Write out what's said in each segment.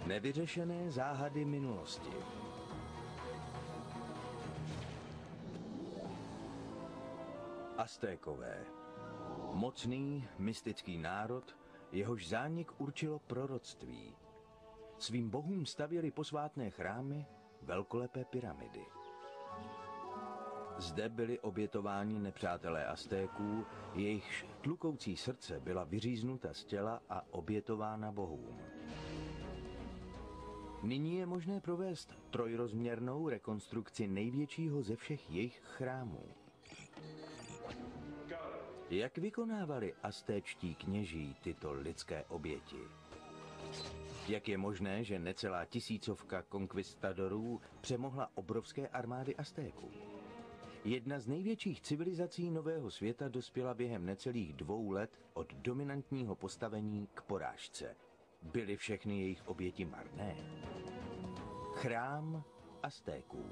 Nevyřešené záhady minulosti. Aztékové. Mocný, mystický národ, jehož zánik určilo proroctví. Svým bohům stavěli posvátné chrámy, velkolepé pyramidy. Zde byli obětováni nepřátelé Aztéků, jejichž tlukoucí srdce byla vyříznuta z těla a obětována bohům. Nyní je možné provést trojrozměrnou rekonstrukci největšího ze všech jejich chrámů. Jak vykonávali aztéčtí kněží tyto lidské oběti? Jak je možné, že necelá tisícovka konkvistadorů přemohla obrovské armády Aztéků? Jedna z největších civilizací nového světa dospěla během necelých 2 let od dominantního postavení k porážce. Byly všechny jejich oběti marné? Chrám Aztéků.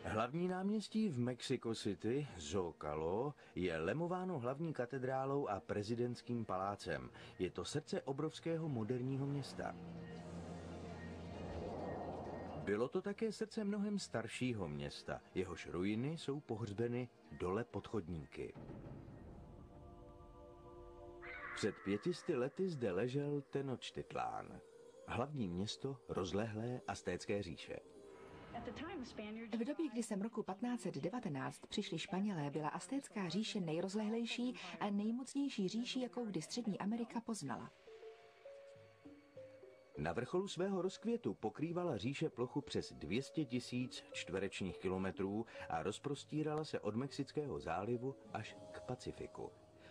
Hlavní náměstí v Mexico City, Zócalo, je lemováno hlavní katedrálou a prezidentským palácem. Je to srdce obrovského moderního města. Bylo to také srdce mnohem staršího města, jehož ruiny jsou pohřbeny dole pod chodníky. Před 500 lety zde ležel Tenochtitlán, hlavní město rozlehlé aztécké říše. V době, kdy sem roku 1519 přišli Španělé, byla aztécká říše nejrozlehlejší a nejmocnější říší, jakou kdy Střední Amerika poznala. Na vrcholu svého rozkvětu pokrývala říše plochu přes 200 000 čtverečních kilometrů a rozprostírala se od Mexického zálivu až k Pacifiku.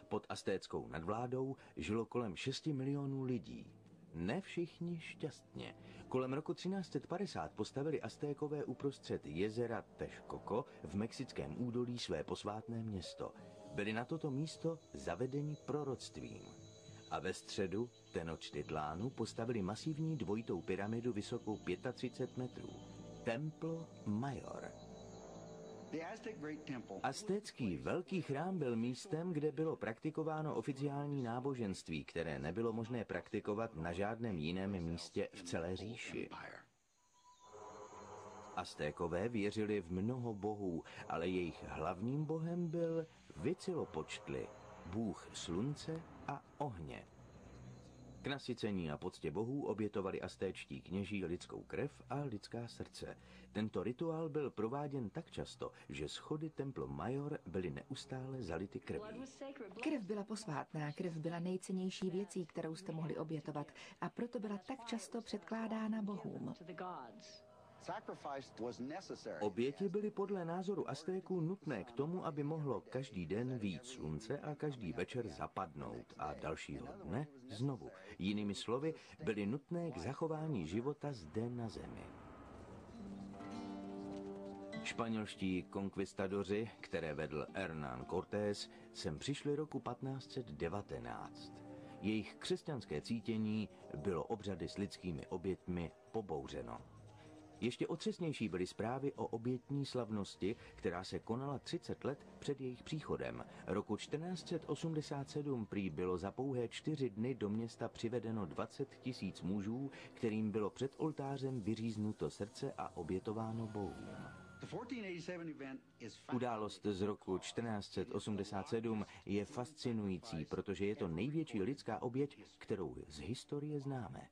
Pod aztéckou nadvládou žilo kolem 6 milionů lidí. Ne všichni šťastně. Kolem roku 1350 postavili Aztékové uprostřed jezera Texcoco v mexickém údolí své posvátné město. Byli na toto místo zavedeni proroctvím. A ve středu Tenochtitlánu postavili masivní dvojitou pyramidu vysokou 35 metrů. Templo Mayor. Aztécký velký chrám byl místem, kde bylo praktikováno oficiální náboženství, které nebylo možné praktikovat na žádném jiném místě v celé říši. Aztékové věřili v mnoho bohů, ale jejich hlavním bohem byl Huitzilopochtli, bůh slunce a ohně. K nasycení a poctě bohů obětovali aztéčtí kněží lidskou krev a lidská srdce. Tento rituál byl prováděn tak často, že schody Templo Mayor byly neustále zality krví. Krev byla posvátná, krev byla nejcennější věcí, kterou jste mohli obětovat, a proto byla tak často předkládána bohům. Oběti byly podle názoru Aztéků nutné k tomu, aby mohlo každý den vyjít slunce a každý večer zapadnout a dalšího dne znovu. Jinými slovy, byly nutné k zachování života zde na zemi. Španělští konkvistadoři, které vedl Hernán Cortés, sem přišli roku 1519. Jejich křesťanské cítění bylo obřady s lidskými oběťmi pobouřeno. Ještě otřesnější byly zprávy o obětní slavnosti, která se konala 30 let před jejich příchodem. Roku 1487 prý bylo za pouhé 4 dny do města přivedeno 20 000 mužů, kterým bylo před oltářem vyříznuto srdce a obětováno bohům. Událost z roku 1487 je fascinující, protože je to největší lidská oběť, kterou z historie známe.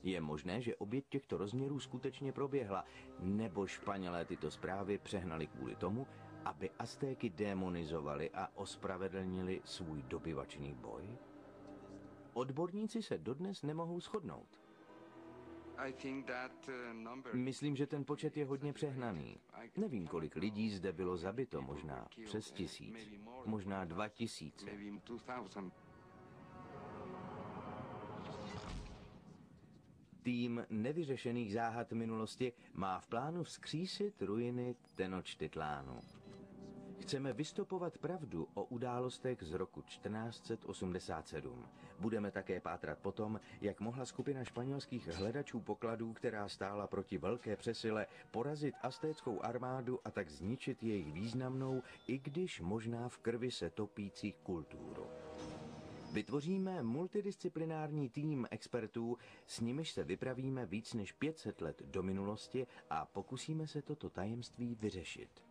Je možné, že oběť těchto rozměrů skutečně proběhla, nebo Španělé tyto zprávy přehnali kvůli tomu, aby Aztéky démonizovali a ospravedlnili svůj dobyvačný boj? Odborníci se dodnes nemohou shodnout. Myslím, že ten počet je hodně přehnaný. Nevím, kolik lidí zde bylo zabito, možná přes 1000, možná 2000. Tým nevyřešených záhad minulosti má v plánu vzkřísit ruiny Tenochtitlánu. Chceme vystopovat pravdu o událostech z roku 1487. Budeme také pátrat po tom, jak mohla skupina španělských hledačů pokladů, která stála proti velké přesile, porazit aztéckou armádu a tak zničit jejich významnou, i když možná v krvi se topící kulturu. Vytvoříme multidisciplinární tým expertů, s nimiž se vypravíme víc než 500 let do minulosti a pokusíme se toto tajemství vyřešit.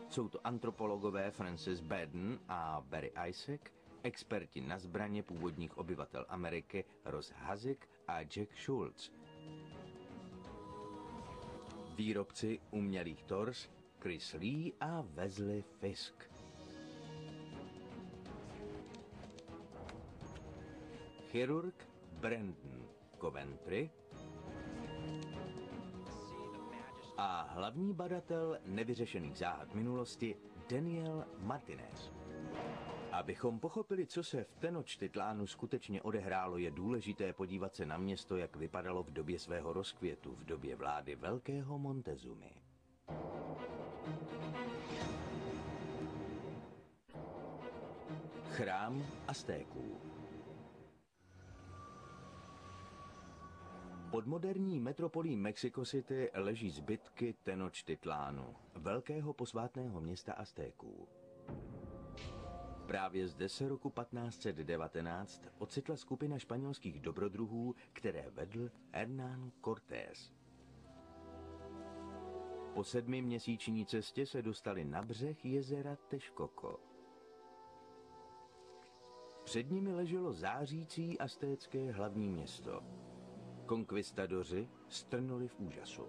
Jsou to antropologové Francis Baden a Barry Isaac, experti na zbraně původních obyvatel Ameriky Ross Hazik a Jack Schultz, výrobci umělých tors Chris Lee a Wesley Fisk, chirurg Brandon Coventry a hlavní badatel nevyřešených záhad minulosti Daniel Martinez. Abychom pochopili, co se v Tenochtitlánu skutečně odehrálo, je důležité podívat se na město, jak vypadalo v době svého rozkvětu, v době vlády velkého Montezumy. Chrám Aztéků. Pod moderní metropolí Mexico City leží zbytky Tenochtitlánu, velkého posvátného města Aztéků. Právě zde se roku 1519 ocitla skupina španělských dobrodruhů, které vedl Hernán Cortés. Po 7měsíční cestě se dostali na břeh jezera Texcoco. Před nimi leželo zářící aztécké hlavní město. Konkvistadoři strnuli v úžasu.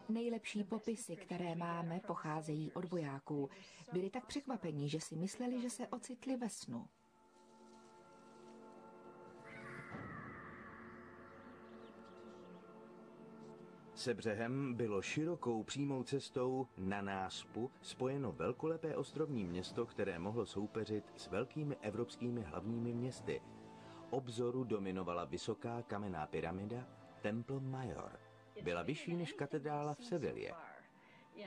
Nejlepší popisy, které máme, pocházejí od vojáků. Byli tak překvapení, že si mysleli, že se ocitli ve snu. Se břehem bylo širokou přímou cestou na náspu spojeno velkolepé ostrovní město, které mohlo soupeřit s velkými evropskými hlavními městy. Obzoru dominovala vysoká kamenná pyramida Temple Mayor. Byla vyšší než katedrála v Sevilě.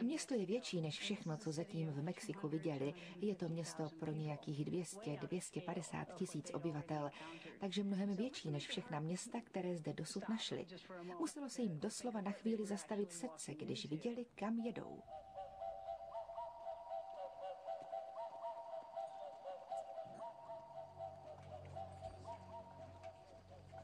Město je větší než všechno, co zatím v Mexiku viděli. Je to město pro nějakých 200-250 tisíc obyvatel, takže mnohem větší než všechna města, které zde dosud našli. Muselo se jim doslova na chvíli zastavit srdce, když viděli, kam jedou.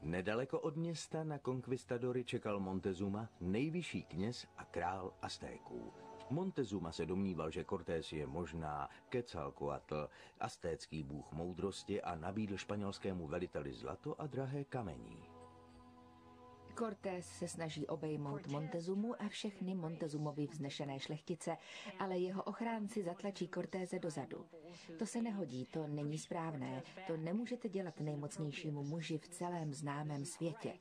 Nedaleko od města na konkvistadory čekal Montezuma, nejvyšší kněz a král Aztéků. Montezuma se domníval, že Cortés je možná Quetzalcoatl, aztécký bůh moudrosti, a nabídl španělskému veliteli zlato a drahé kamení. Cortés se snaží obejmout Montezumu a všechny Montezumovy vznešené šlechtice, ale jeho ochránci zatlačí Cortése dozadu. To se nehodí, to není správné, to nemůžete dělat nejmocnějšímu muži v celém známém světě.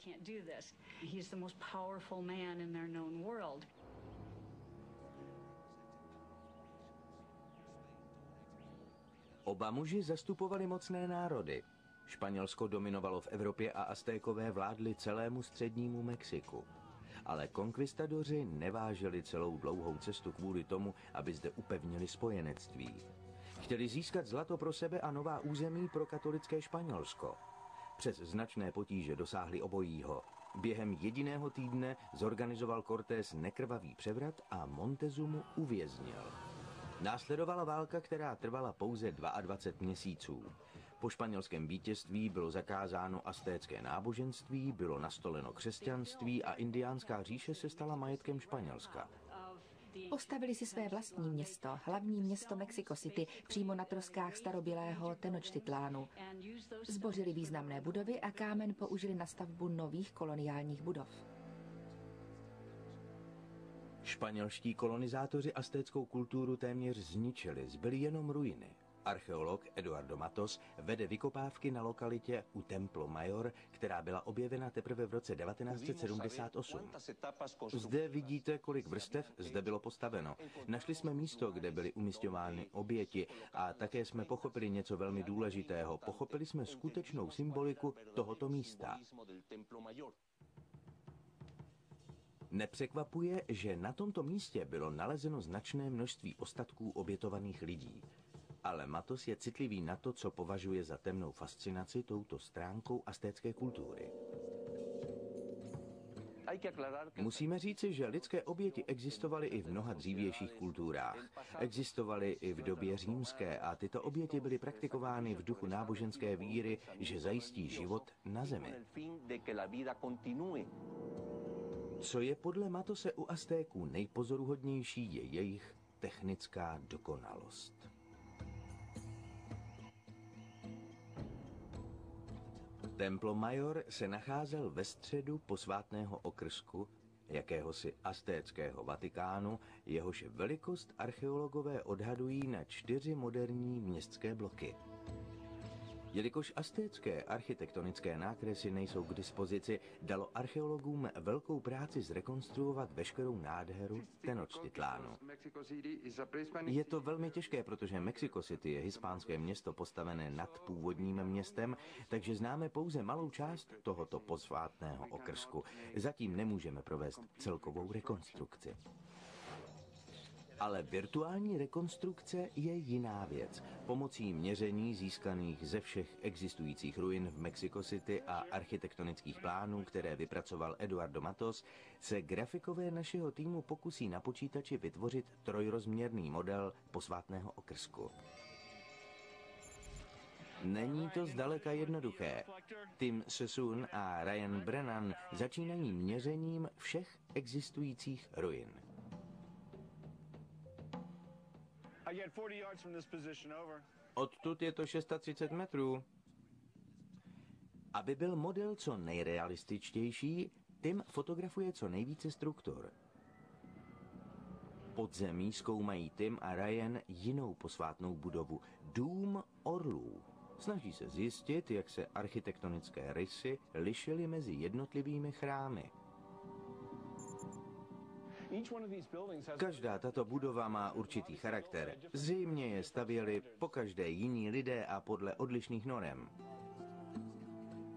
Oba muži zastupovali mocné národy. Španělsko dominovalo v Evropě a Aztékové vládli celému střednímu Mexiku. Ale konkvistadoři nevážili celou dlouhou cestu kvůli tomu, aby zde upevnili spojenectví. Chtěli získat zlato pro sebe a nová území pro katolické Španělsko. Přes značné potíže dosáhli obojího. Během jediného týdne zorganizoval Cortés nekrvavý převrat a Montezumu uvěznil. Následovala válka, která trvala pouze 22 měsíců. Po španělském vítězství bylo zakázáno aztécké náboženství, bylo nastoleno křesťanství a indiánská říše se stala majetkem Španělska. Postavili si své vlastní město, hlavní město Mexico City, přímo na troskách starobylého Tenochtitlánu. Zbořili významné budovy a kámen použili na stavbu nových koloniálních budov. Španělští kolonizátoři aztéckou kulturu téměř zničili, zbyly jenom ruiny. Archeolog Eduardo Matos vede vykopávky na lokalitě u Templo Mayor, která byla objevena teprve v roce 1978. Zde vidíte, kolik vrstev zde bylo postaveno. Našli jsme místo, kde byly umisťovány oběti, a také jsme pochopili něco velmi důležitého. Pochopili jsme skutečnou symboliku tohoto místa. Nepřekvapuje, že na tomto místě bylo nalezeno značné množství ostatků obětovaných lidí. Ale Matos je citlivý na to, co považuje za temnou fascinaci touto stránkou aztécké kultury. Musíme říci, že lidské oběti existovaly i v mnoha dřívějších kulturách. Existovaly i v době římské a tyto oběti byly praktikovány v duchu náboženské víry, že zajistí život na zemi. Co je podle Matose u Aztéků nejpozoruhodnější, je jejich technická dokonalost. Templo Mayor se nacházel ve středu posvátného okrsku, jakéhosi aztéckého Vatikánu, jehož velikost archeologové odhadují na 4 moderní městské bloky. Jelikož aztécké architektonické nákresy nejsou k dispozici, dalo archeologům velkou práci zrekonstruovat veškerou nádheru Tenochtitlánu. Je to velmi těžké, protože Mexico City je hispánské město postavené nad původním městem, takže známe pouze malou část tohoto posvátného okrsku. Zatím nemůžeme provést celkovou rekonstrukci. Ale virtuální rekonstrukce je jiná věc. Pomocí měření získaných ze všech existujících ruin v Mexico City a architektonických plánů, které vypracoval Eduardo Matos, se grafikové našeho týmu pokusí na počítači vytvořit trojrozměrný model posvátného okrsku. Není to zdaleka jednoduché. Tim Sessun a Ryan Brennan začínají měřením všech existujících ruin. Odtud je to 630 metrů. Aby byl model co nejrealističtější, Tim fotografuje co nejvíce struktur. Pod zemí zkoumají Tim a Ryan jinou posvátnou budovu, Dům orlů. Snaží se zjistit, jak se architektonické rysy lišily mezi jednotlivými chrámy. Každá tato budova má určitý charakter. Zřejmě je stavěli pokaždé jiní lidé a podle odlišných norem.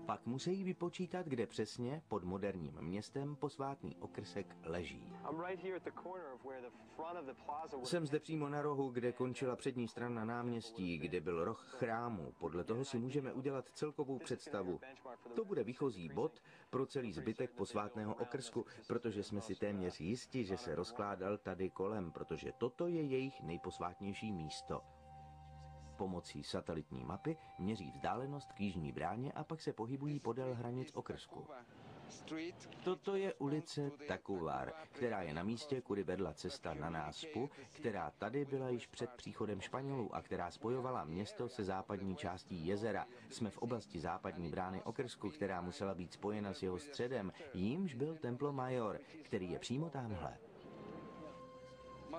Pak musí vypočítat, kde přesně pod moderním městem posvátný okrsek leží. Jsem zde přímo na rohu, kde končila přední strana náměstí, kde byl roh chrámu. Podle toho si můžeme udělat celkovou představu. To bude výchozí bod pro celý zbytek posvátného okrsku, protože jsme si téměř jisti, že se rozkládal tady kolem, protože toto je jejich nejposvátnější místo. Pomocí satelitní mapy měří vzdálenost k jižní bráně a pak se pohybují podél hranic okrsku. Toto je ulice Tacuvar, která je na místě, kudy vedla cesta na náspu, která tady byla již před příchodem Španělů a která spojovala město se západní částí jezera. Jsme v oblasti západní brány okrsku, která musela být spojena s jeho středem, jímž byl Templo Mayor, který je přímo tamhle.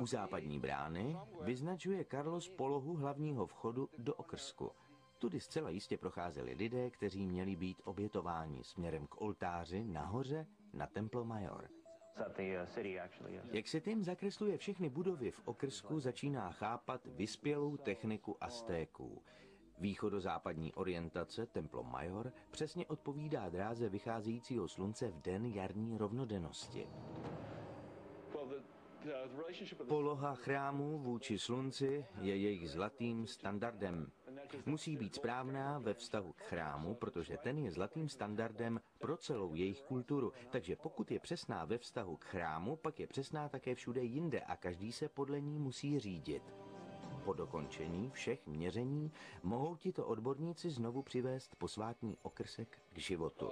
U západní brány vyznačuje Carlos polohu hlavního vchodu do okrsku. Tudy zcela jistě procházeli lidé, kteří měli být obětováni směrem k oltáři nahoře na Templo Mayor. Jak se tím zakresluje všechny budovy v okrsku, začíná chápat vyspělou techniku Aztéků. Východozápadní orientace Templo Mayor přesně odpovídá dráze vycházejícího slunce v den jarní rovnodennosti. Poloha chrámů vůči slunci je jejich zlatým standardem. Musí být správná ve vztahu k chrámu, protože ten je zlatým standardem pro celou jejich kulturu. Takže pokud je přesná ve vztahu k chrámu, pak je přesná také všude jinde a každý se podle ní musí řídit. Po dokončení všech měření mohou tito odborníci znovu přivést posvátný okrsek k životu.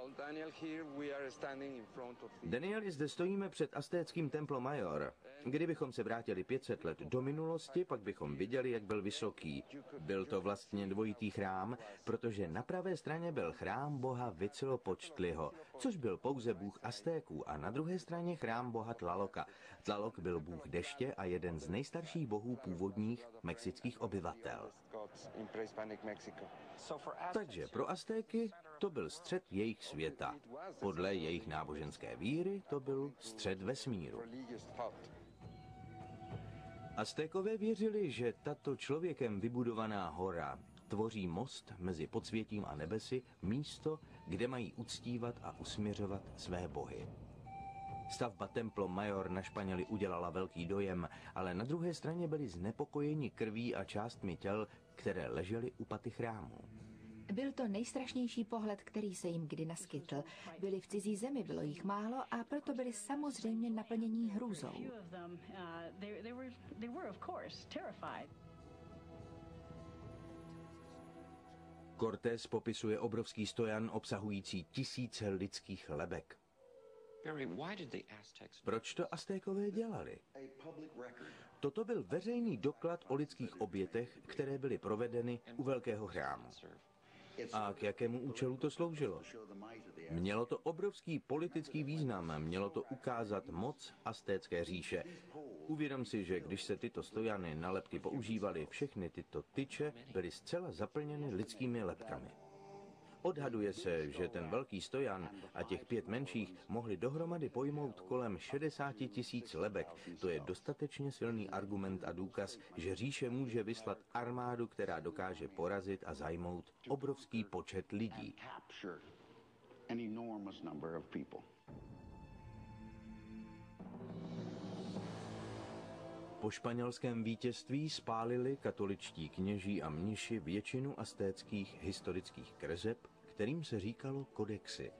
Daniel, zde stojíme před aztéckým Templo Mayor. Kdybychom se vrátili 500 let do minulosti, pak bychom viděli, jak byl vysoký. Byl to vlastně dvojitý chrám, protože na pravé straně byl chrám boha Huitzilopochtliho, což byl pouze bůh Aztéků, a na druhé straně chrám boha Tlaloca. Tlaloc byl bůh deště a jeden z nejstarších bohů původních mexických obyvatel. Takže pro Aztéky to byl střed jejich světa. Podle jejich náboženské víry to byl střed vesmíru. Aztékové věřili, že tato člověkem vybudovaná hora tvoří most mezi podsvětím a nebesy, místo, kde mají uctívat a usměřovat své bohy. Stavba Templo Mayor na Španěly udělala velký dojem, ale na druhé straně byli znepokojeni krví a částmi těl, které ležely u paty chrámu. Byl to nejstrašnější pohled, který se jim kdy naskytl. Byli v cizí zemi, bylo jich málo a proto byli samozřejmě naplnění hrůzou. Cortés popisuje obrovský stojan obsahující tisíce lidských lebek. Proč to Aztékové dělali? Toto byl veřejný doklad o lidských obětech, které byly provedeny u velkého chrámu. A k jakému účelu to sloužilo? Mělo to obrovský politický význam, mělo to ukázat moc Aztécké říše. Uvědom si, že když se tyto stojany na lebky používaly, všechny tyto tyče byly zcela zaplněny lidskými lebkami. Odhaduje se, že ten velký stojan a těch 5 menších mohli dohromady pojmout kolem 60 000 lebek. To je dostatečně silný argument a důkaz, že říše může vyslat armádu, která dokáže porazit a zajmout obrovský počet lidí. Po španělském vítězství spálili katoličtí kněží a mniši většinu aztéckých historických kreseb, kterým se říkalo kodexy.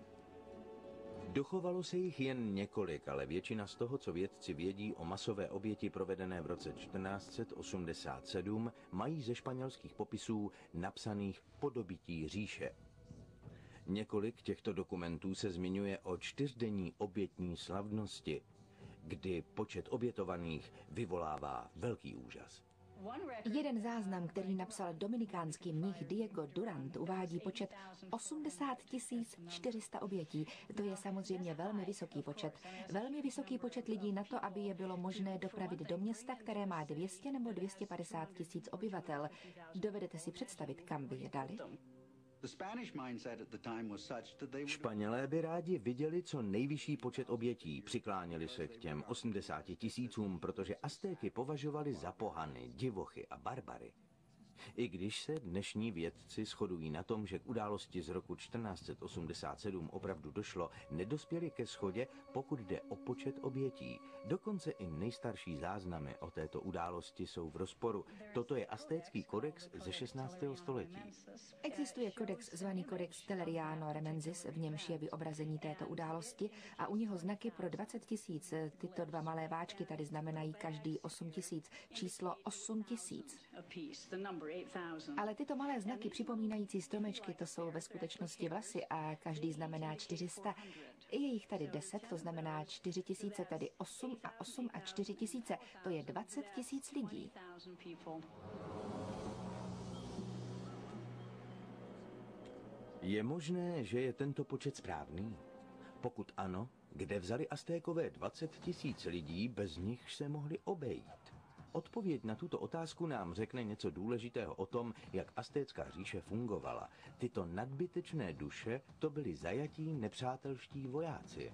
Dochovalo se jich jen několik, ale většina z toho, co vědci vědí o masové oběti provedené v roce 1487, mají ze španělských popisů napsaných po dobytí říše. Několik těchto dokumentů se zmiňuje o 4denní obětní slavnosti, kdy počet obětovaných vyvolává velký úžas. Jeden záznam, který napsal dominikánský mnich Diego Durant, uvádí počet 80 400 obětí. To je samozřejmě velmi vysoký počet. Velmi vysoký počet lidí na to, aby je bylo možné dopravit do města, které má 200 nebo 250 tisíc obyvatel. Dovedete si představit, kam by je dali? Španělé by rádi viděli co nejvyšší počet obětí, přikláněli se k těm 80 000, protože Aztéky považovali za pohany, divochy a barbary. I když se dnešní vědci shodují na tom, že k události z roku 1487 opravdu došlo, nedospěli ke shodě, pokud jde o počet obětí. Dokonce i nejstarší záznamy o této události jsou v rozporu. Toto je aztécký kodex ze 16. století. Existuje kodex zvaný Codex Telleriano Remensis, v němž je vyobrazení této události a u něho znaky pro 20 000. Tyto dva malé váčky tady znamenají každý 8 000, číslo 8 000. Ale tyto malé znaky připomínající stromečky, to jsou ve skutečnosti vlasy a každý znamená 400. Je jich tady 10, to znamená 4 000, tedy 8 a 8 a 4 000, to je 20 000 lidí. Je možné, že je tento počet správný? Pokud ano, kde vzali Aztékové 20 000 lidí, bez nich se mohli obejít? Odpověď na tuto otázku nám řekne něco důležitého o tom, jak Aztécká říše fungovala. Tyto nadbytečné duše, to byli zajatí nepřátelští vojáci.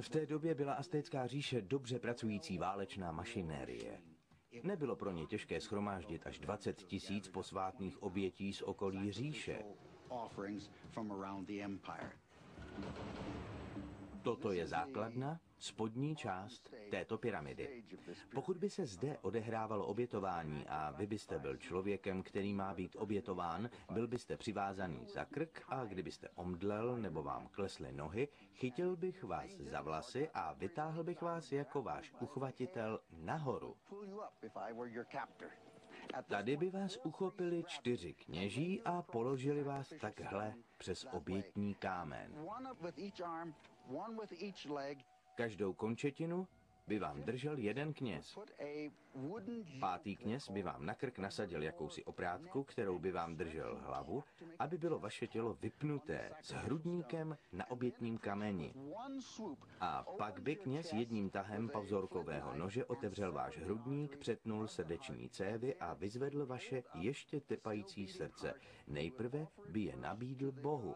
V té době byla Aztécká říše dobře pracující válečná mašinérie. Nebylo pro ně těžké shromáždit až 20 000 posvátných obětí z okolí říše. Toto je základna, spodní část této pyramidy. Pokud by se zde odehrávalo obětování a vy byste byl člověkem, který má být obětován, byl byste přivázaný za krk a kdybyste omdlel nebo vám klesly nohy, chytil bych vás za vlasy a vytáhl bych vás jako váš uchvatitel nahoru. Tady by vás uchopili 4 kněží a položili vás takhle přes obětní kámen. Každou končetinu by vám držel jeden kněz. 5. kněz by vám na krk nasadil jakousi oprátku, kterou by vám držel hlavu, aby bylo vaše tělo vypnuté s hrudníkem na obětním kameni. A pak by kněz jedním tahem pavzorkového nože otevřel váš hrudník, přetnul srdeční cévy a vyzvedl vaše ještě tepající srdce. Nejprve by je nabídl Bohu.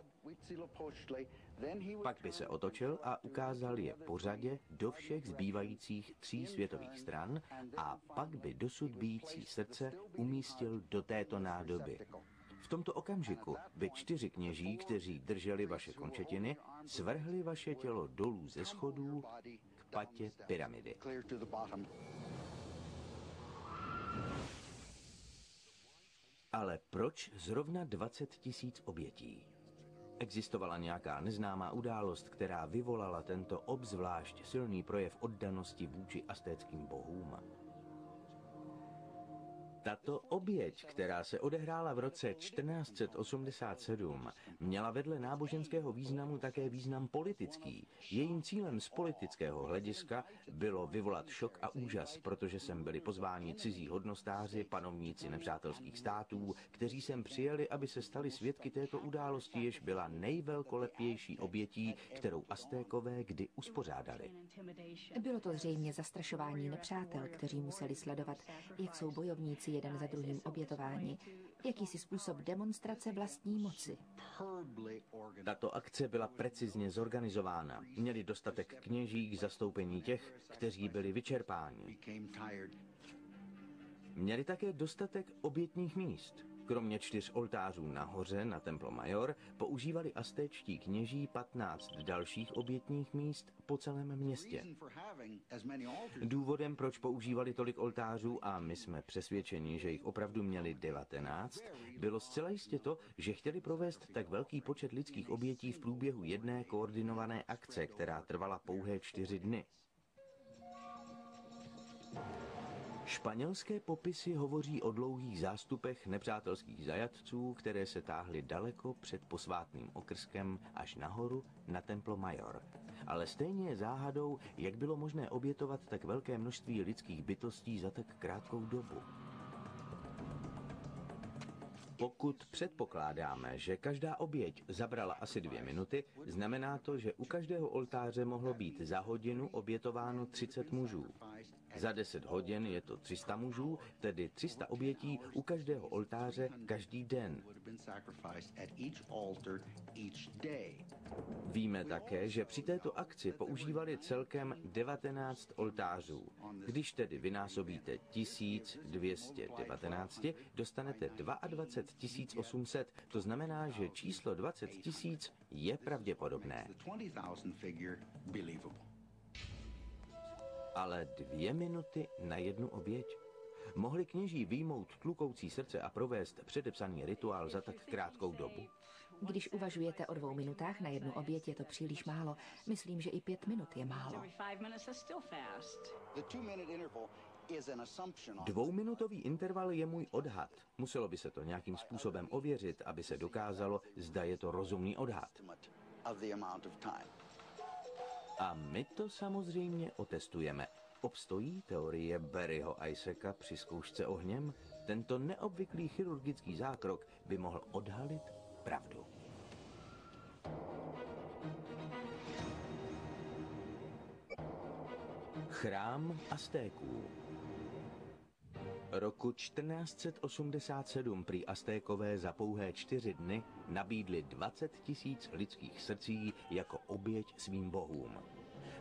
Pak by se otočil a ukázal je pořadě do všech zbývajících 3 světových stran a pak by dosud bijící srdce umístil do této nádoby. V tomto okamžiku by 4 kněží, kteří drželi vaše končetiny, svrhli vaše tělo dolů ze schodů k patě pyramidy. Ale proč zrovna 20 000 obětí? Existovala nějaká neznámá událost, která vyvolala tento obzvlášť silný projev oddanosti vůči aztéckým bohům. Tato oběť, která se odehrála v roce 1487, měla vedle náboženského významu také význam politický. Jejím cílem z politického hlediska bylo vyvolat šok a úžas, protože sem byli pozváni cizí hodnostáři, panovníci nepřátelských států, kteří sem přijeli, aby se stali svědky této události, jež byla nejvelkolepější obětí, kterou Aztékové kdy uspořádali. Bylo to zřejmě zastrašování nepřátel, kteří museli sledovat, jak jsou bojovníci jeden za druhým obětováni, jakýsi způsob demonstrace vlastní moci. Tato akce byla precizně zorganizována. Měli dostatek kněží k zastoupení těch, kteří byli vyčerpáni. Měli také dostatek obětních míst. Kromě 4 oltářů nahoře na Templo Mayor používali aztéčtí kněží 15 dalších obětních míst po celém městě. Důvodem, proč používali tolik oltářů, a my jsme přesvědčeni, že jich opravdu měli 19, bylo zcela jistě to, že chtěli provést tak velký počet lidských obětí v průběhu jedné koordinované akce, která trvala pouhé 4 dny. Španělské popisy hovoří o dlouhých zástupech nepřátelských zajatců, které se táhly daleko před posvátným okrskem až nahoru na Templo Mayor. Ale stejně je záhadou, jak bylo možné obětovat tak velké množství lidských bytostí za tak krátkou dobu. Pokud předpokládáme, že každá oběť zabrala asi 2 minuty, znamená to, že u každého oltáře mohlo být za hodinu obětováno 30 mužů. Za 10 hodin je to 300 mužů, tedy 300 obětí u každého oltáře každý den. Víme také, že při této akci používali celkem 19 oltářů. Když tedy vynásobíte 1219, dostanete 22 800, to znamená, že číslo 20 000 je pravděpodobné. Ale 2 minuty na jednu oběť? Mohli kněží vyjmout tlukoucí srdce a provést předepsaný rituál za tak krátkou dobu? Když uvažujete o 2 minutách na jednu oběť, je to příliš málo. Myslím, že i 5 minut je málo. 2minutový interval je můj odhad. Muselo by se to nějakým způsobem ověřit, aby se dokázalo, zda je to rozumný odhad. A my to samozřejmě otestujeme. Obstojí teorie Barryho Isaaca při zkoušce ohněm? Tento neobvyklý chirurgický zákrok by mohl odhalit pravdu. Chrám Aztéků. Roku 1487 prý Aztékové za pouhé 4 dny nabídli 20 000 lidských srdcí jako oběť svým bohům.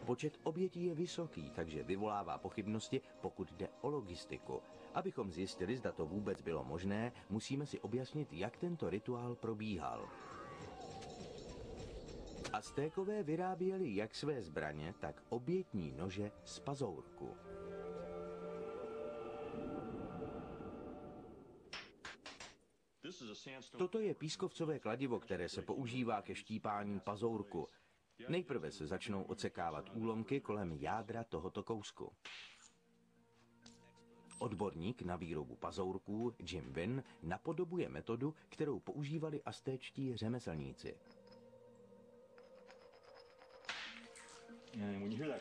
Počet obětí je vysoký, takže vyvolává pochybnosti, pokud jde o logistiku. Abychom zjistili, zda to vůbec bylo možné, musíme si objasnit, jak tento rituál probíhal. Aztékové vyráběli jak své zbraně, tak obětní nože z pazourku. Toto je pískovcové kladivo, které se používá ke štípání pazourku. Nejprve se začnou odsekávat úlomky kolem jádra tohoto kousku. Odborník na výrobu pazourků Jim Wynn napodobuje metodu, kterou používali aztéčtí řemeslníci.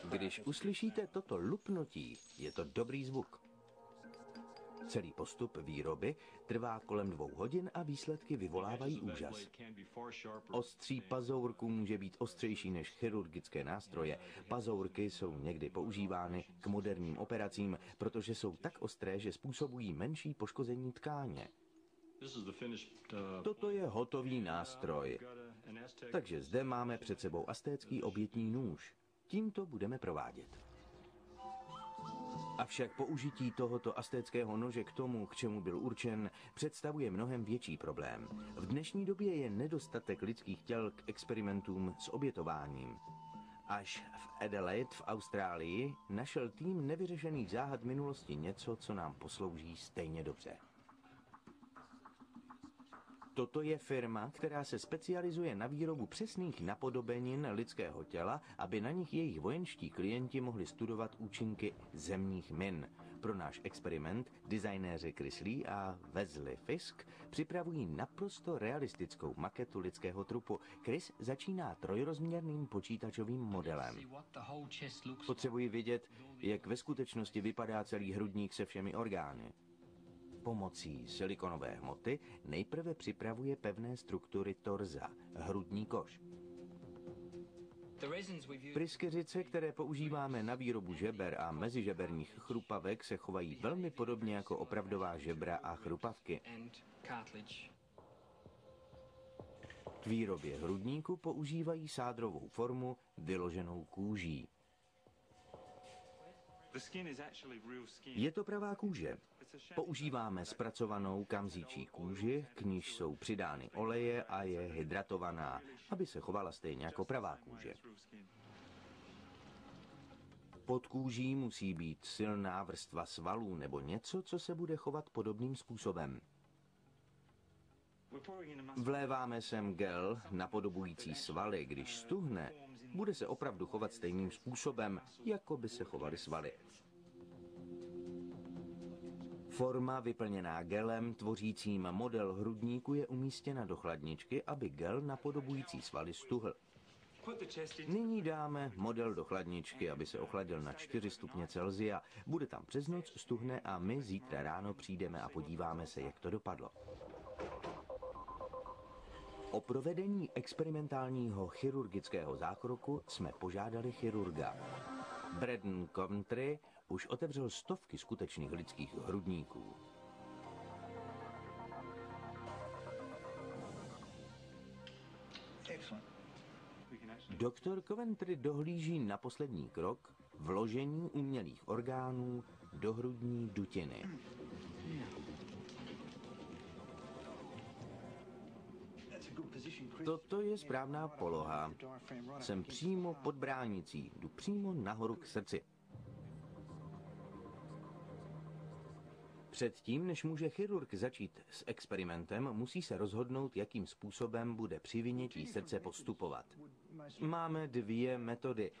Když uslyšíte toto lupnutí, je to dobrý zvuk. Celý postup výroby trvá kolem 2 hodin a výsledky vyvolávají úžas. Ostří pazourku může být ostřejší než chirurgické nástroje. Pazourky jsou někdy používány k moderním operacím, protože jsou tak ostré, že způsobují menší poškození tkáně. Toto je hotový nástroj. Takže zde máme před sebou aztécký obětní nůž. Tímto budeme provádět. Avšak použití tohoto aztéckého nože k tomu, k čemu byl určen, představuje mnohem větší problém. V dnešní době je nedostatek lidských těl k experimentům s obětováním. Až v Adelaide v Austrálii našel tým nevyřešených záhad minulosti něco, co nám poslouží stejně dobře. Toto je firma, která se specializuje na výrobu přesných napodobenin lidského těla, aby na nich jejich vojenští klienti mohli studovat účinky zemních min. Pro náš experiment designéři Chris Lee a Wesley Fisk připravují naprosto realistickou maketu lidského trupu. Chris začíná trojrozměrným počítačovým modelem. Potřebuji vidět, jak ve skutečnosti vypadá celý hrudník se všemi orgány. Pomocí silikonové hmoty nejprve připravuje pevné struktury torza, hrudní koš. Pryskyřice, které používáme na výrobu žeber a mezižeberních chrupavek, se chovají velmi podobně jako opravdová žebra a chrupavky. K výrobě hrudníku používají sádrovou formu vyloženou kůží. Je to pravá kůže. Používáme zpracovanou kamzíčí kůži, k níž jsou přidány oleje a je hydratovaná, aby se chovala stejně jako pravá kůže. Pod kůží musí být silná vrstva svalů nebo něco, co se bude chovat podobným způsobem. Vléváme sem gel napodobující svaly. Když stuhne, bude se opravdu chovat stejným způsobem, jako by se chovaly svaly. Forma vyplněná gelem tvořícím model hrudníku je umístěna do chladničky, aby gel napodobující svaly stuhl. Nyní dáme model do chladničky, aby se ochladil na 4 stupně Celsia. Bude tam přes noc, stuhne a my zítra ráno přijdeme a podíváme se, jak to dopadlo. O provedení experimentálního chirurgického zákroku jsme požádali chirurga. Braden Coventry už otevřel stovky skutečných lidských hrudníků. Doktor Coventry dohlíží na poslední krok, vložení umělých orgánů do hrudní dutiny. Toto je správná poloha. Jsem přímo pod bránicí, jdu přímo nahoru k srdci. Předtím, než může chirurg začít s experimentem, musí se rozhodnout, jakým způsobem bude při vynětí srdce postupovat. Máme 2 metody.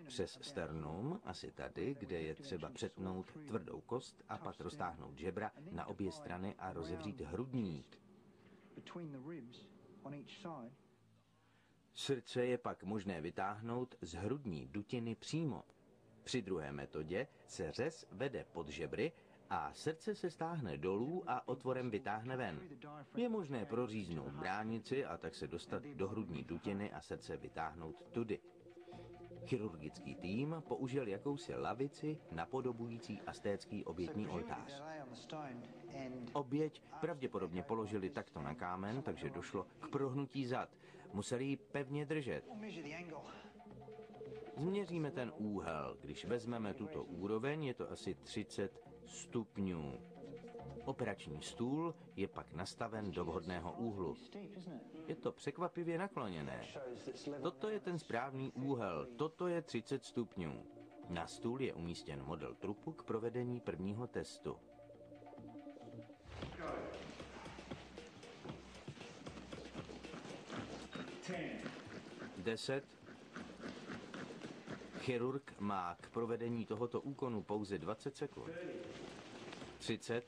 Přes sternum, asi tady, kde je třeba přetnout tvrdou kost a pak roztáhnout žebra na obě strany a rozevřít hrudník. Srdce je pak možné vytáhnout z hrudní dutiny přímo. Při druhé metodě se řez vede pod žebry a srdce se stáhne dolů a otvorem vytáhne ven. Je možné proříznout bránici a tak se dostat do hrudní dutiny a srdce vytáhnout tudy. Chirurgický tým použil jakousi lavici napodobující aztécký obětní oltář. Oběť pravděpodobně položili takto na kámen, takže došlo k prohnutí zad. Museli ji pevně držet. Změříme ten úhel. Když vezmeme tuto úroveň, je to asi 30 stupňů. Operační stůl je pak nastaven do vhodného úhlu. Je to překvapivě nakloněné. Toto je ten správný úhel, toto je 30 stupňů. Na stůl je umístěn model trupu k provedení prvního testu. Deset. Chirurg má k provedení tohoto úkonu pouze 20 sekund. 30.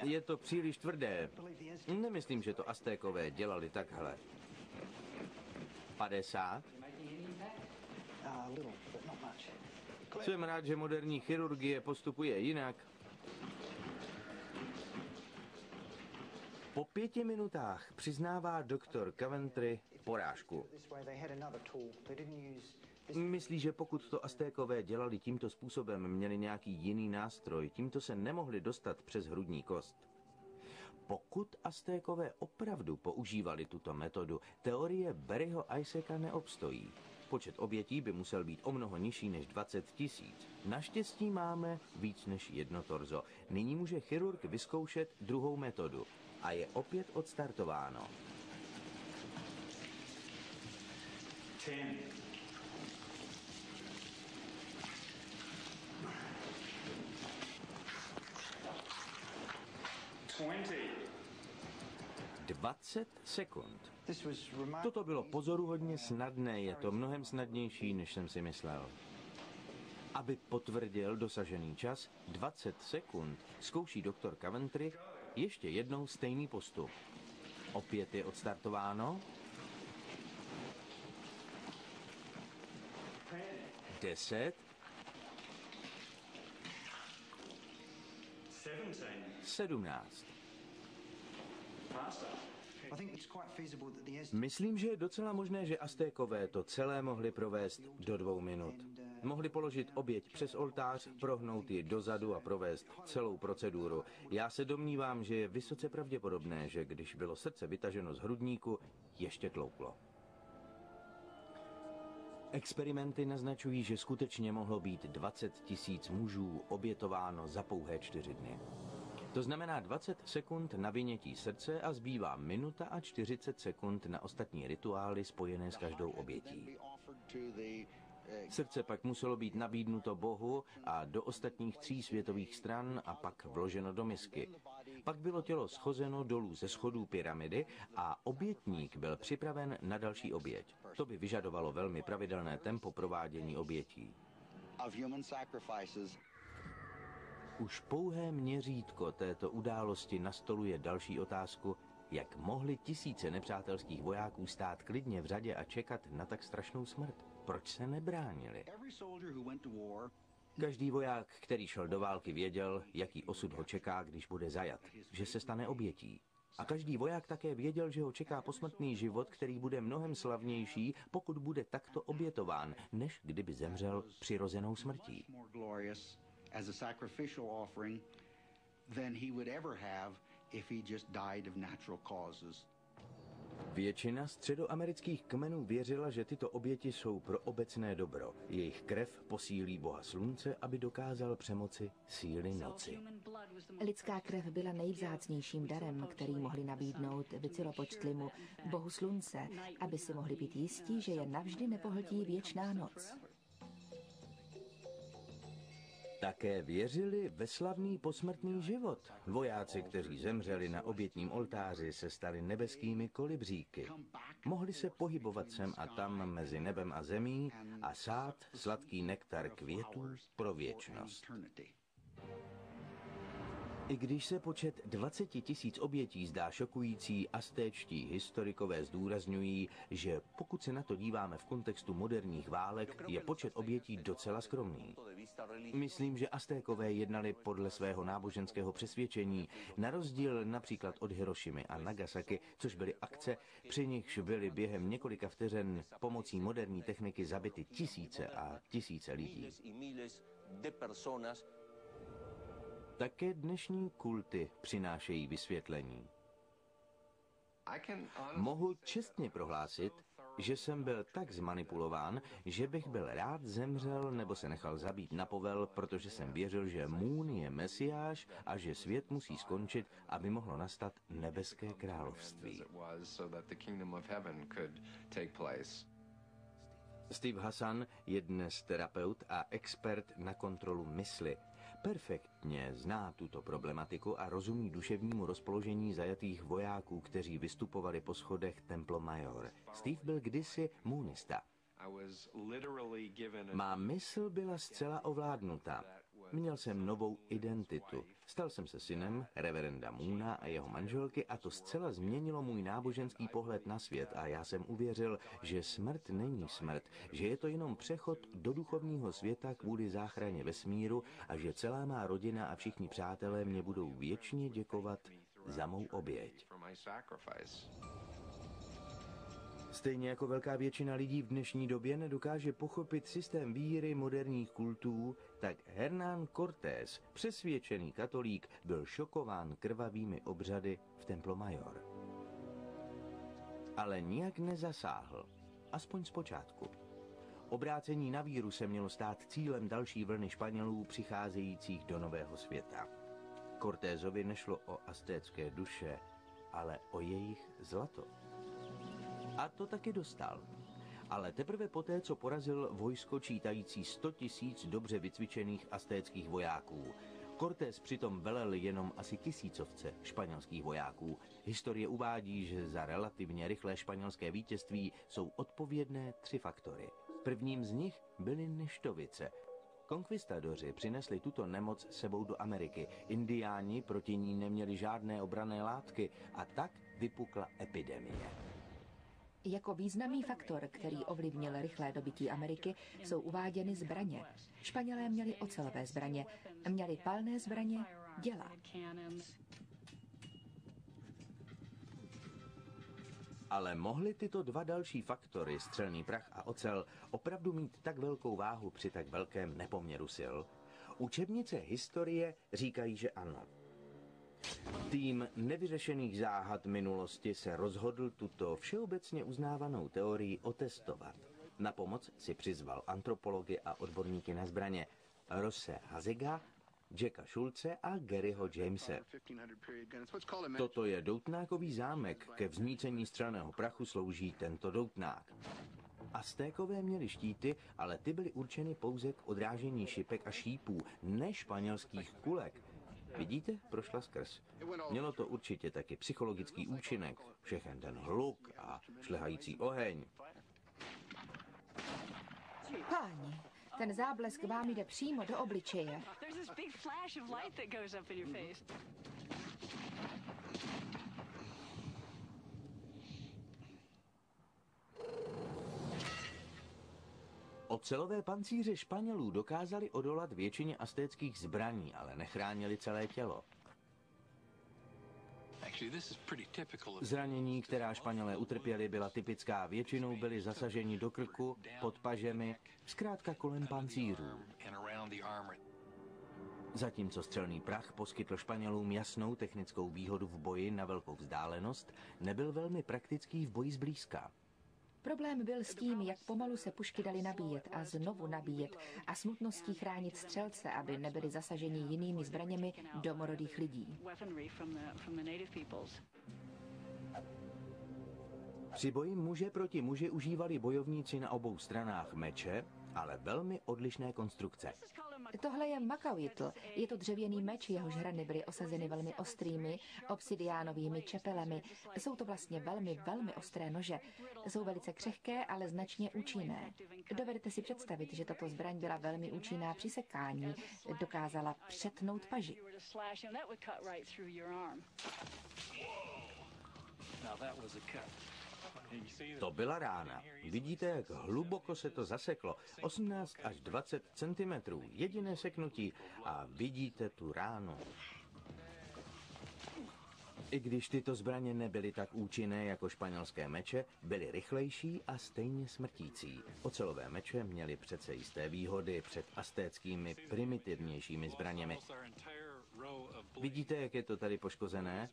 Je to příliš tvrdé. Nemyslím, že to Aztékové dělali takhle. 50. Jsem rád, že moderní chirurgie postupuje jinak. Po 5 minutách přiznává doktor Coventry porážku. Myslí, že pokud to Aztékové dělali tímto způsobem, měli nějaký jiný nástroj, tímto se nemohli dostat přes hrudní kost. Pokud Aztékové opravdu používali tuto metodu, teorie Barryho Isaaca neobstojí. Počet obětí by musel být o mnoho nižší než 20 000. Naštěstí máme víc než jedno torzo. Nyní může chirurg vyzkoušet druhou metodu. A je opět odstartováno. 10. 20 sekund. Toto bylo pozoruhodně snadné, je to mnohem snadnější, než jsem si myslel. Aby potvrdil dosažený čas, 20 sekund, zkouší doktor Coventry ještě jednou stejný postup. Opět je odstartováno. 10. 17. Myslím, že je docela možné, že Aztékové to celé mohli provést do 2 minut. Mohli položit oběť přes oltář, prohnout ji dozadu a provést celou proceduru. Já se domnívám, že je vysoce pravděpodobné, že když bylo srdce vytaženo z hrudníku, ještě tlouklo. Experimenty naznačují, že skutečně mohlo být 20 000 mužů obětováno za pouhé 4 dny. To znamená 20 sekund na vynětí srdce a zbývá minuta a 40 sekund na ostatní rituály spojené s každou obětí. Srdce pak muselo být nabídnuto Bohu a do ostatních 3 světových stran a pak vloženo do misky. Pak bylo tělo schozeno dolů ze schodů pyramidy a obětník byl připraven na další oběť. To by vyžadovalo velmi pravidelné tempo provádění obětí. Už pouhé měřítko této události nastoluje další otázku, jak mohli tisíce nepřátelských vojáků stát klidně v řadě a čekat na tak strašnou smrt. Proč se nebránili? Každý voják, který šel do války, věděl, jaký osud ho čeká, když bude zajat, že se stane obětí. A každý voják také věděl, že ho čeká posmrtný život, který bude mnohem slavnější, pokud bude takto obětován, než kdyby zemřel přirozenou smrtí. Většina středoamerických kmenů věřila, že tyto oběti jsou pro obecné dobro. Jejich krev posílí boha slunce, aby dokázal přemoci síly noci. Lidská krev byla nejvzácnějším darem, který mohli nabídnout Huitzilopochtlimu, bohu slunce, aby si mohli být jistí, že je navždy nepohltí věčná noc. Také věřili ve slavný posmrtný život. Vojáci, kteří zemřeli na obětním oltáři, se stali nebeskými kolibříky. Mohli se pohybovat sem a tam mezi nebem a zemí a sát sladký nektar květů pro věčnost. I když se počet 20 000 obětí zdá šokující, aztéčtí historikové zdůrazňují, že pokud se na to díváme v kontextu moderních válek, je počet obětí docela skromný. Myslím, že Aztékové jednali podle svého náboženského přesvědčení, na rozdíl například od Hirošimy a Nagasaki, což byly akce, při nichž byly během několika vteřin pomocí moderní techniky zabity tisíce a tisíce lidí. Také dnešní kulty přinášejí vysvětlení. Mohu čestně prohlásit, že jsem byl tak zmanipulován, že bych byl rád zemřel nebo se nechal zabít na povel, protože jsem věřil, že Moon je mesiáš a že svět musí skončit, aby mohlo nastat nebeské království. Steve Hassan je dnes terapeut a expert na kontrolu mysli. Perfektně zná tuto problematiku a rozumí duševnímu rozpoložení zajatých vojáků, kteří vystupovali po schodech Templo Mayor. Steve byl kdysi moonista. Má mysl byla zcela ovládnuta. Měl jsem novou identitu. Stal jsem se synem reverenda Moona a jeho manželky a to zcela změnilo můj náboženský pohled na svět a já jsem uvěřil, že smrt není smrt, že je to jenom přechod do duchovního světa kvůli záchraně vesmíru a že celá má rodina a všichni přátelé mě budou věčně děkovat za mou oběť. Stejně jako velká většina lidí v dnešní době nedokáže pochopit systém víry moderních kultů, tak Hernán Cortés, přesvědčený katolík, byl šokován krvavými obřady v Templo Mayor. Ale nijak nezasáhl, aspoň zpočátku. Obrácení na víru se mělo stát cílem další vlny Španělů přicházejících do Nového světa. Cortésovi nešlo o aztécké duše, ale o jejich zlato. A to taky dostal. Ale teprve poté, co porazil vojsko čítající 100 000 dobře vycvičených aztéckých vojáků. Cortés přitom velel jenom asi 1000 španělských vojáků. Historie uvádí, že za relativně rychlé španělské vítězství jsou odpovědné 3 faktory. Prvním z nich byly neštovice. Konkvistadoři přinesli tuto nemoc sebou do Ameriky. Indiáni proti ní neměli žádné obranné látky a tak vypukla epidemie. Jako významný faktor, který ovlivnil rychlé dobytí Ameriky, jsou uváděny zbraně. Španělé měli ocelové zbraně, měli palné zbraně, děla. Ale mohly tyto 2 další faktory, střelný prach a ocel, opravdu mít tak velkou váhu při tak velkém nepoměru sil? Učebnice historie říkají, že ano. Tým nevyřešených záhad minulosti se rozhodl tuto všeobecně uznávanou teorii otestovat. Na pomoc si přizval antropology a odborníky na zbraně Rosse Hazega, Jacka Schulze a Garyho Jamese. Toto je doutnákový zámek, ke vznícení střelného prachu slouží tento doutnák. Aztékové měli štíty, ale ty byly určeny pouze k odrážení šipek a šípů, ne španělských kulek. Vidíte, prošla skrz. Mělo to určitě taky psychologický účinek, všechen ten hluk a šlehající oheň. Páni, ten záblesk vám jde přímo do obličeje. Ocelové pancíře Španělů dokázali odolat většině aztéckých zbraní, ale nechránili celé tělo. Zranění, která Španělé utrpěli, byla typická. Většinou byli zasaženi do krku, pod pažemi, zkrátka kolem pancířů. Zatímco střelný prach poskytl Španělům jasnou technickou výhodu v boji na velkou vzdálenost, nebyl velmi praktický v boji zblízka. Problém byl s tím, jak pomalu se pušky daly nabíjet a znovu nabíjet a s nutností chránit střelce, aby nebyli zasaženi jinými zbraněmi domorodých lidí. Při boji muže proti muži užívali bojovníci na obou stranách meče, ale velmi odlišné konstrukce. Tohle je makauitl. Je to dřevěný meč, jehož hrany byly osazeny velmi ostrými, obsidiánovými čepelemi. Jsou to vlastně velmi, velmi ostré nože. Jsou velice křehké, ale značně účinné. Dovedete si představit, že tato zbraň byla velmi účinná při sekání. Dokázala přetnout paži. To byla rána. Vidíte, jak hluboko se to zaseklo. 18 až 20 cm. Jediné seknutí. A vidíte tu ránu. I když tyto zbraně nebyly tak účinné jako španělské meče, byly rychlejší a stejně smrtící. Ocelové meče měly přece jisté výhody před aztéckými primitivnějšími zbraněmi. Vidíte, jak je to tady poškozené?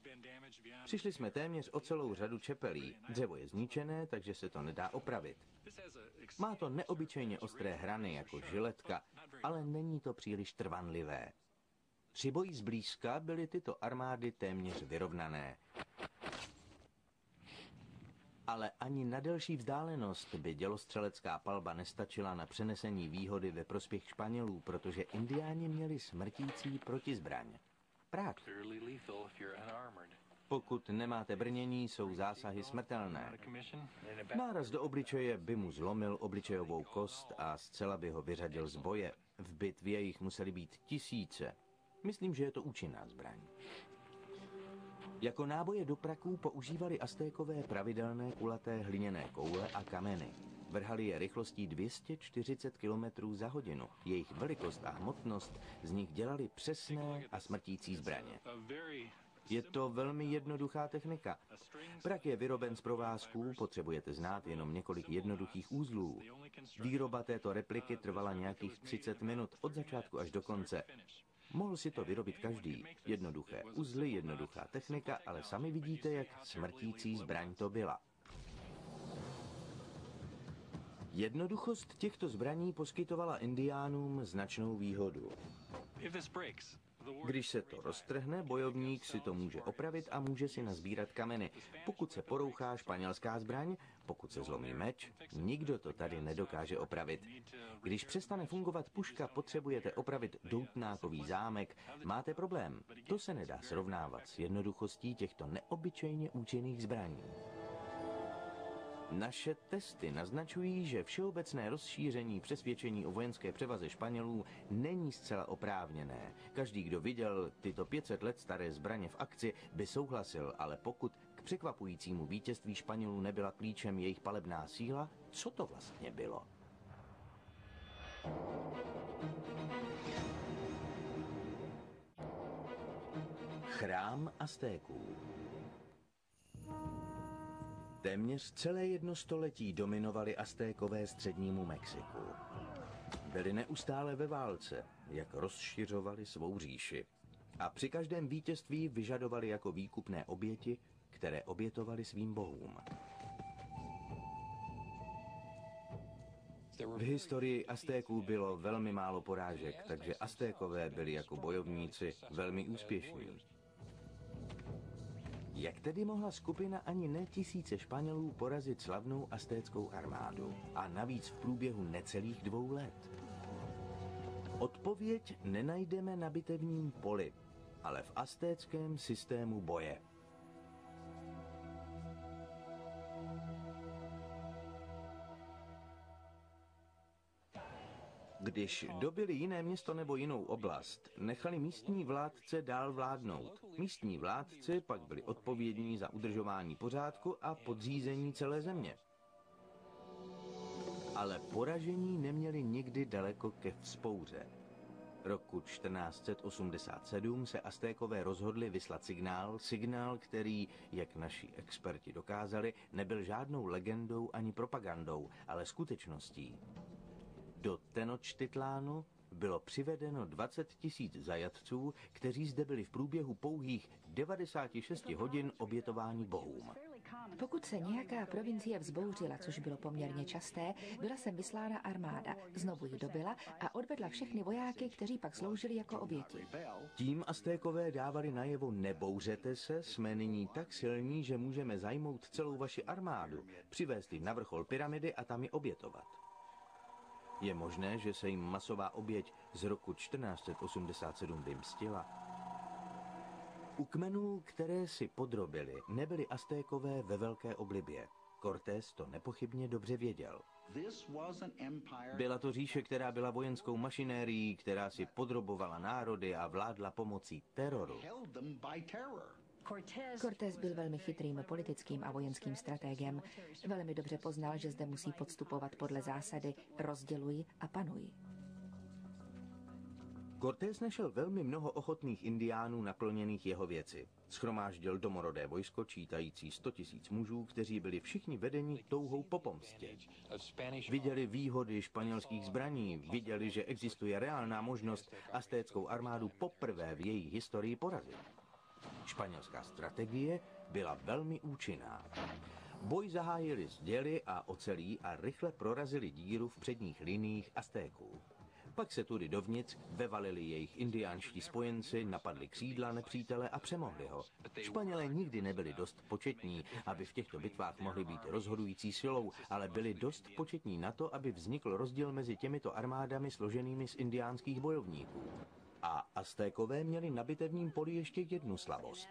Přišli jsme téměř o celou řadu čepelí. Dřevo je zničené, takže se to nedá opravit. Má to neobyčejně ostré hrany jako žiletka, ale není to příliš trvanlivé. Při boji zblízka byly tyto armády téměř vyrovnané. Ale ani na delší vzdálenost by dělostřelecká palba nestačila na přenesení výhody ve prospěch Španělů, protože Indiáni měli smrtící protizbraň. Prach. Pokud nemáte brnění, jsou zásahy smrtelné. Náraz do obličeje by mu zlomil obličejovou kost a zcela by ho vyřadil z boje. V bitvě jich museli být tisíce. Myslím, že je to účinná zbraň. Jako náboje do praků používali Aztékové pravidelné kulaté hliněné koule a kameny. Vrhali je rychlostí 240 km za hodinu. Jejich velikost a hmotnost z nich dělali přesné a smrtící zbraně. Je to velmi jednoduchá technika. Prak je vyroben z provázků, potřebujete znát jenom několik jednoduchých úzlů. Výroba této repliky trvala nějakých 30 minut od začátku až do konce. Mohl si to vyrobit každý. Jednoduché uzly, jednoduchá technika, ale sami vidíte, jak smrtící zbraň to byla. Jednoduchost těchto zbraní poskytovala Indiánům značnou výhodu. Když se to roztrhne, bojovník si to může opravit a může si nazbírat kameny. Pokud se porouchá španělská zbraň, pokud se zlomí meč, nikdo to tady nedokáže opravit. Když přestane fungovat puška, potřebujete opravit doutnákový zámek, máte problém. To se nedá srovnávat s jednoduchostí těchto neobyčejně účinných zbraní. Naše testy naznačují, že všeobecné rozšíření přesvědčení o vojenské převaze Španělů není zcela oprávněné. Každý, kdo viděl tyto 500 let staré zbraně v akci, by souhlasil, ale pokud k překvapujícímu vítězství Španělů nebyla klíčem jejich palebná síla, co to vlastně bylo? Chrám Aztéků. Téměř celé jedno století dominovali Aztékové střednímu Mexiku. Byli neustále ve válce, jak rozšiřovali svou říši. A při každém vítězství vyžadovali jako výkupné oběti, které obětovali svým bohům. V historii Aztéků bylo velmi málo porážek, takže Aztékové byli jako bojovníci velmi úspěšní. Jak tedy mohla skupina ani ne tisíce Španělů porazit slavnou aztéckou armádu? A navíc v průběhu necelých 2 let. Odpověď nenajdeme na bitevním poli, ale v aztéckém systému boje. Když dobyli jiné město nebo jinou oblast, nechali místní vládce dál vládnout. Místní vládci pak byli odpovědní za udržování pořádku a podřízení celé země. Ale poražení neměli nikdy daleko ke vzpouře. Roku 1487 se Aztékové rozhodli vyslat signál, který, jak naši experti dokázali, nebyl žádnou legendou ani propagandou, ale skutečností. Do Tenochtitlánu bylo přivedeno 20 000 zajatců, kteří zde byli v průběhu pouhých 96 hodin obětováni bohům. Pokud se nějaká provincie vzbouřila, což bylo poměrně časté, byla sem vyslána armáda, znovu ji dobyla a odvedla všechny vojáky, kteří pak sloužili jako oběti. Tím Aztékové dávali najevo: nebouřete se, jsme nyní tak silní, že můžeme zajmout celou vaši armádu, přivést ji na vrchol pyramidy a tam ji obětovat. Je možné, že se jim masová oběť z roku 1487 vymstila. U kmenů, které si podrobili, nebyli Aztékové ve velké oblibě. Cortés to nepochybně dobře věděl. Byla to říše, která byla vojenskou mašinérií, která si podrobovala národy a vládla pomocí teroru. Cortés byl velmi chytrým politickým a vojenským stratégem. Velmi dobře poznal, že zde musí podstupovat podle zásady rozděluj a panuj. Cortés našel velmi mnoho ochotných indiánů nakloněných jeho věci. Shromáždil domorodé vojsko čítající 100 000 mužů, kteří byli všichni vedeni touhou po pomstě. Viděli výhody španělských zbraní, viděli, že existuje reálná možnost aztéckou armádu poprvé v její historii porazit. Španělská strategie byla velmi účinná. Boj zahájili z děly a ocelí a rychle prorazili díru v předních liniích Aztéků. Pak se tudy dovnitř vevalili jejich indiánští spojenci, napadli křídla nepřítele a přemohli ho. Španělé nikdy nebyli dost početní, aby v těchto bitvách mohli být rozhodující silou, ale byli dost početní na to, aby vznikl rozdíl mezi těmito armádami složenými z indiánských bojovníků. A Aztékové měli na bitevním poli ještě jednu slabost.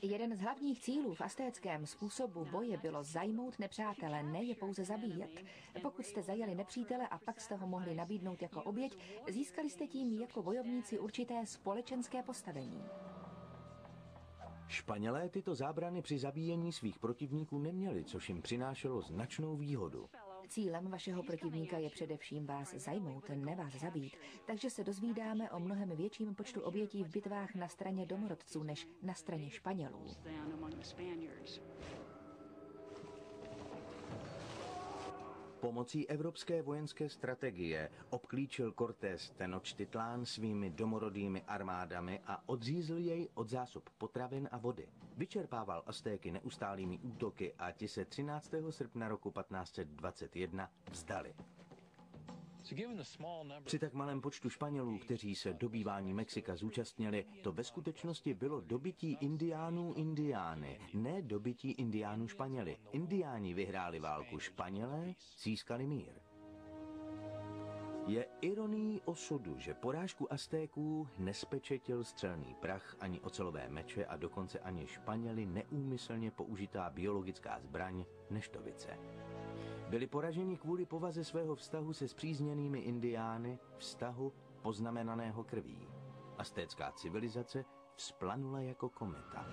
Jeden z hlavních cílů v aztéckém způsobu boje bylo zajmout nepřátele, ne je pouze zabíjet. Pokud jste zajali nepřítele a pak jste ho mohli nabídnout jako oběť, získali jste tím jako bojovníci určité společenské postavení. Španělé tyto zábrany při zabíjení svých protivníků neměli, což jim přinášelo značnou výhodu. Cílem vašeho protivníka je především vás zajmout, ne vás zabít, takže se dozvídáme o mnohem větším počtu obětí v bitvách na straně domorodců než na straně Španělů. Pomocí evropské vojenské strategie obklíčil Cortés Tenochtitlán svými domorodými armádami a odřízl jej od zásob potravin a vody. Vyčerpával Aztéky neustálými útoky a ti se 13. srpna roku 1521 vzdali. Při tak malém počtu Španělů, kteří se dobývání Mexika zúčastnili, to ve skutečnosti bylo dobytí indiánů Indiány, ne dobytí indiánů Španěli. Indiáni vyhráli válku, Španělé získali mír. Je ironií osudu, že porážku Aztéků nespečetil střelný prach ani ocelové meče a dokonce ani Španěli neúmyslně použitá biologická zbraň neštovice. Byli poraženi kvůli povaze svého vztahu se spřízněnými Indiány, vztahu poznamenaného krví. Aztécká civilizace vzplanula jako kometa.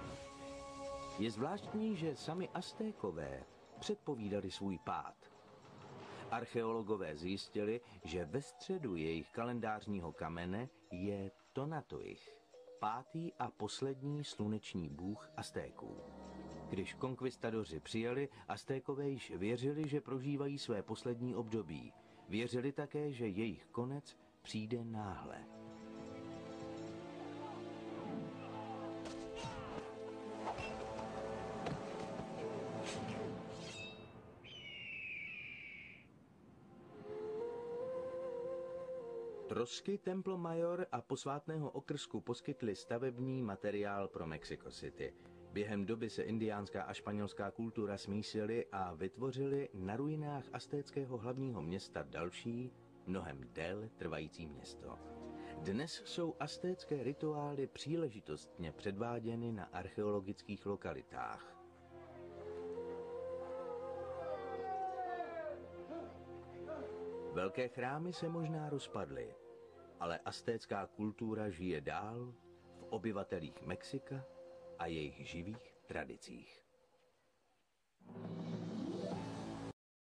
Je zvláštní, že sami Aztékové předpovídali svůj pád. Archeologové zjistili, že ve středu jejich kalendářního kamene je Tonatiuh, pátý a poslední sluneční bůh Aztéků. Když konkvistadoři přijeli, Aztékové již věřili, že prožívají své poslední období. Věřili také, že jejich konec přijde náhle. Trosky Templo Mayor a posvátného okrsku poskytly stavební materiál pro Mexico City. Během doby se indiánská a španělská kultura smísily a vytvořily na ruinách aztéckého hlavního města další, mnohem déle trvající město. Dnes jsou aztécké rituály příležitostně předváděny na archeologických lokalitách. Velké chrámy se možná rozpadly, ale aztécká kultura žije dál v obyvatelích Mexika a jejich živých tradicích.